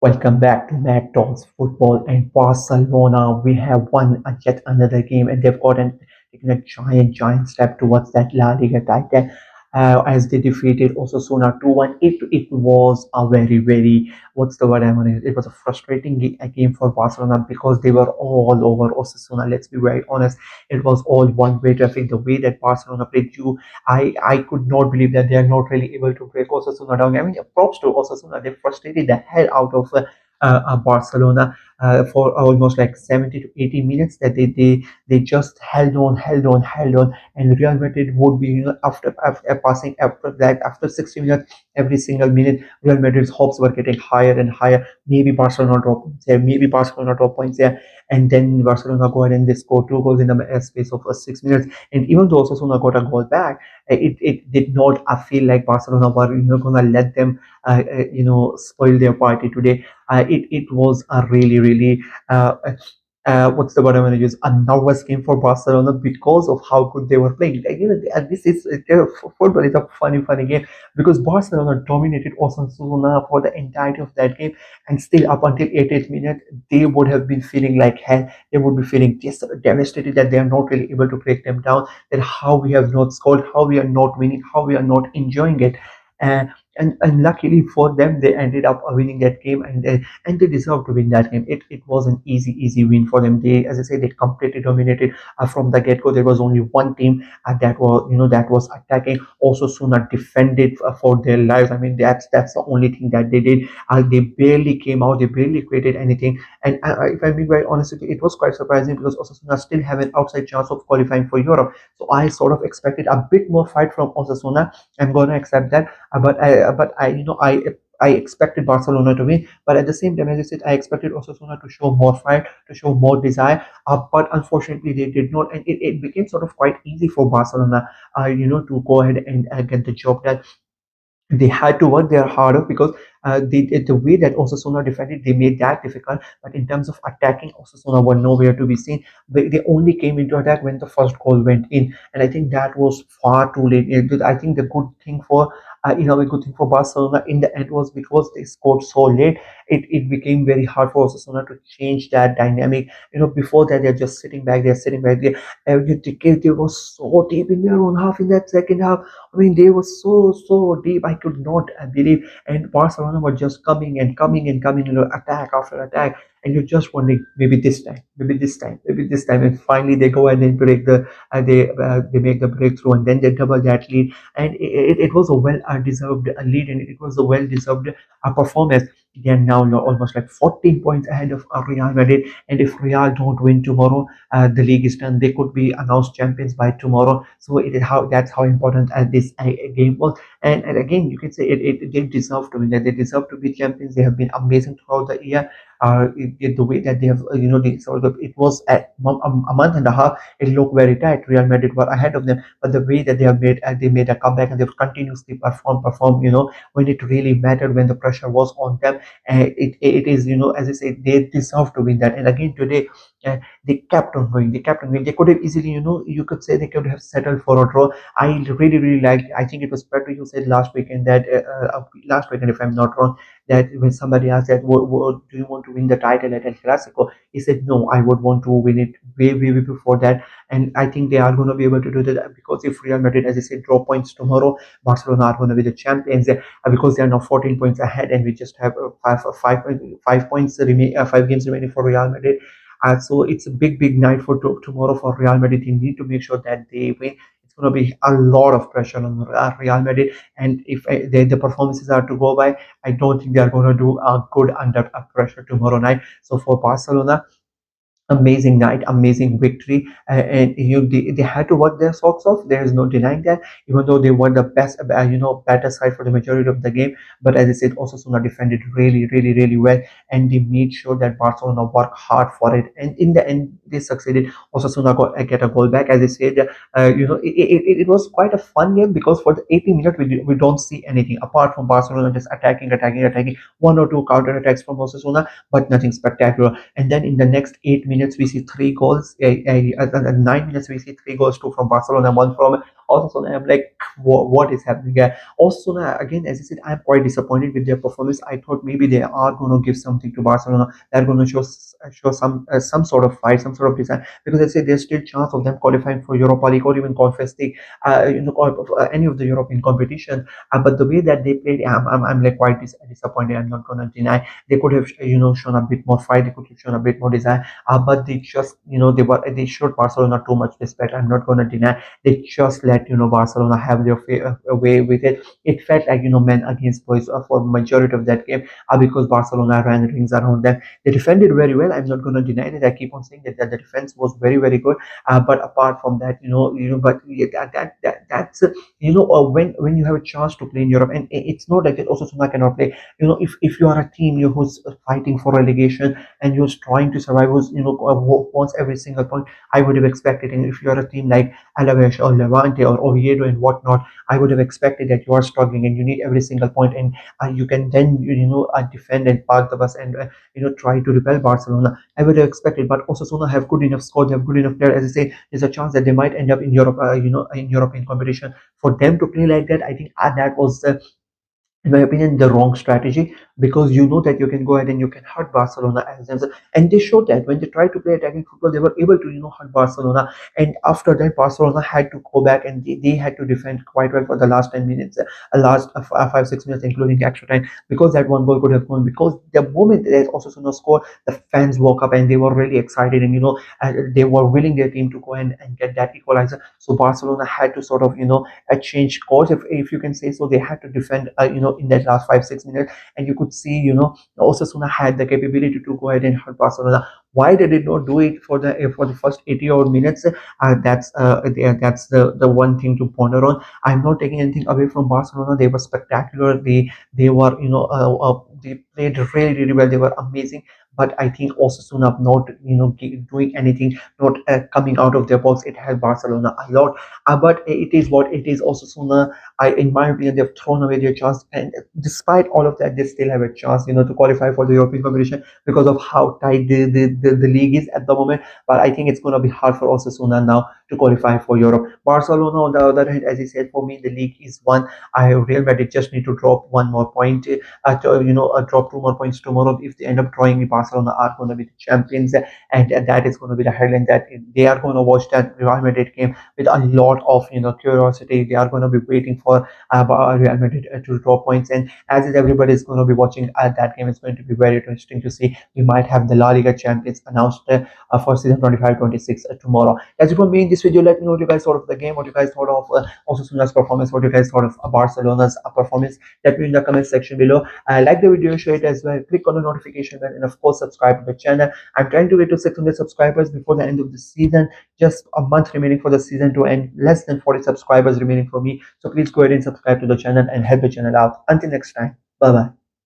Welcome back to Mad Talks Football and Barcelona. We have won yet another game, and they've taken a giant step towards that La Liga title as they defeated Osasuna 2-1. It was a very, what's the word I want to use? It was a frustrating game for Barcelona because they were all over Osasuna. Let's be very honest. It was all one-way traffic. The way that Barcelona played you, I could not believe that they are not really able to break Osasuna down. I mean, props to Osasuna. They frustrated the hell out of Barcelona for almost like 70 to 80 minutes. That they just held on, and Real Madrid would be, after passing after that, after 60 minutes, every single minute, Real Madrid's hopes were getting higher and higher. Maybe Barcelona drop points here, maybe Barcelona drop points here, and then Barcelona go ahead and they score two goals in the space of 6 minutes. And even though Osasuna got a goal back, it did not feel like Barcelona were gonna let them spoil their party today. It was a really what's the word I'm going to use? A nervous game for Barcelona because of how good they were playing. Like, this is football is a funny game because Barcelona dominated Osasuna for the entirety of that game, and still up until 80th minute, they would have been feeling like hell. They would be feeling just devastated that they are not really able to break them down. That how we have not scored, how we are not winning, how we are not enjoying it. Uh, and luckily for them, they ended up winning that game, and they deserve to win that game. It was an easy win for them. They, as I say, they completely dominated from the get go. There was only one team that was attacking. Also, Suna defended for their lives. I mean, that's the only thing that they did. They barely came out. They barely created anything. And if I'm being very honest with you, it was quite surprising because Osasuna still have an outside chance of qualifying for Europe. So I sort of expected a bit more fight from Osasuna. I'm gonna accept that, I expected Barcelona to win, but at the same time, as I said, I expected Osasuna to show more fight, to show more desire. But unfortunately, they did not, and it became sort of quite easy for Barcelona, to go ahead and get the job done. They had to work there harder because the way that Osasuna defended, they made that difficult. But in terms of attacking, Osasuna were nowhere to be seen. They only came into attack when the first goal went in, and I think that was far too late. I think the good thing for a good thing for Barcelona in the end was because they scored so late. It became very hard for Osasuna to change that dynamic. Before that, they're just sitting back. They're sitting back there. Every decade, they were so deep in their own half in that second half. I mean, they were so deep. I could not believe. And Barcelona were just coming and coming and coming, attack after attack. And you're just wondering, maybe this time, maybe this time, maybe this time. And finally, they go and then break they make the breakthrough, and then they double that lead. And it was a well deserved lead, and it was a well deserved performance. They are now almost like 14 points ahead of Real Madrid. And if Real don't win tomorrow, the league is done. They could be announced champions by tomorrow. So that's how important this game was. And again, you can say they deserve to win. That they deserve to be champions. They have been amazing throughout the year. The way that they have, they sort of, it was a month and a half. It looked very tight. Real Madrid were ahead of them, but the way that they made a comeback and they've continuously perform. When it really mattered, when the pressure was on them, it is, as I said, they deserve to win that. And again today, they kept on going. They kept on going. They could have easily, you could say they could have settled for a draw. I really liked. I think it was Pedro who said last weekend, if I'm not wrong, that when somebody asked that, do you want to win the title at El Clasico? He said, no, I would want to win it way before that. And I think they are going to be able to do that because if Real Madrid, as I said, draw points tomorrow, Barcelona are going to be the champions because they are now 14 points ahead, and we just have 5 points remain, 5 games remaining for Real Madrid. So it's a big night for tomorrow for Real Madrid. They need to make sure that they win. It's going to be a lot of pressure on Real Madrid, and if the performances are to go by, I don't think they are going to do good under pressure tomorrow night. So for Barcelona, amazing night, amazing victory, and they had to work their socks off. There is no denying that. Even though they were the best, better side for the majority of the game, but as I said, Osasuna defended really well, and they made sure that Barcelona worked hard for it, and in the end, they succeeded. Osasuna get a goal back. As I said, it was quite a fun game because for the 80 minutes we don't see anything apart from Barcelona just attacking, one or two counter attacks from Osasuna, but nothing spectacular. And then in the next 8 minutes, minutes we see three goals. At 9 minutes we see three goals, two from Barcelona, one from Osasuna. I'm like, what is happening here? Osasuna, again, as I said, I'm quite disappointed with their performance. I thought maybe they are going to give something to Barcelona. They're going to show some sort of fight, some sort of design. Because I say there's still chance of them qualifying for Europa League or even Conference League, any of the European competition. But the way that they played, I'm like quite disappointed. I'm not going to deny they could have shown a bit more fight. They could have shown a bit more design. But they just they showed Barcelona too much respect. I'm not going to deny they just let Barcelona have their way with it. It felt like men against boys for majority of that game because Barcelona ran rings around them. They defended very well. I'm not going to deny it. I keep on saying that the defense was very very good. But apart from that, but yeah, that's when you have a chance to play in Europe, and it's not like that. Also, Osasuna cannot play. If you are a team who's fighting for relegation and who's trying to survive, who's who wants every single point, I would have expected. And if you are a team like Alaves or Levante or Oviedo and whatnot, I would have expected that you are struggling and you need every single point, and you can then defend and park the bus and try to repel Barcelona. I would have expected, but Osasuna have good enough squad, they have good enough players. As I say, there's a chance that they might end up in Europe, in European competition. For them to play like that, I think that was in my opinion, the wrong strategy because you know that you can go ahead and you can hurt Barcelona as themselves. And they showed that when they tried to play attacking football, they were able to, hurt Barcelona. And after that, Barcelona had to go back and they had to defend quite well for the last 10 minutes, last 5, 6 minutes, including extra time, because that one goal could have gone. Because the moment that Osasuna scored, the fans woke up and they were really excited and, they were willing their team to go and get that equalizer. So Barcelona had to sort of, a change course, if you can say so. They had to defend, in that last 5, 6 minutes, and you could see, Osasuna had the capability to go ahead and hurt Barcelona. Why they did not do it for the first 80 odd minutes? That's the one thing to ponder on. I'm not taking anything away from Barcelona. They were spectacular. They were they played really really well. They were amazing. But I think Osasuna not doing anything, not coming out of their box. It helped Barcelona a lot. But it is what it is. Osasuna, in my opinion, they've thrown away their chance, and despite all of that, they still have a chance, to qualify for the European competition because of how tight the league is at the moment. But I think it's going to be hard for Osasuna now to qualify for Europe. Barcelona, on the other hand, as I said, for me, the league is one. Real Madrid just need to drop one more point, drop two more points tomorrow. If they end up drawing, Barcelona are going to be the champions, and that is going to be the headline that they are going to watch that Real Madrid game with a lot of curiosity. They are going to be waiting for Real Madrid to draw points, and as is everybody is going to be watching that game, it's going to be very interesting to see. We might have the La Liga champions announced for season 25-26 tomorrow. As it for me in this video, let me know what you guys thought of the game, what you guys thought of Osasuna's performance, what you guys thought of Barcelona's performance. Let me in the comment section below. Like the video, share it as well, click on the notification bell, and of course subscribe to the channel. I'm trying to get to 600 subscribers before the end of the season. Just a month remaining for the season to end, less than 40 subscribers remaining for me. So please go ahead and subscribe to the channel and help the channel out. Until next time, bye bye.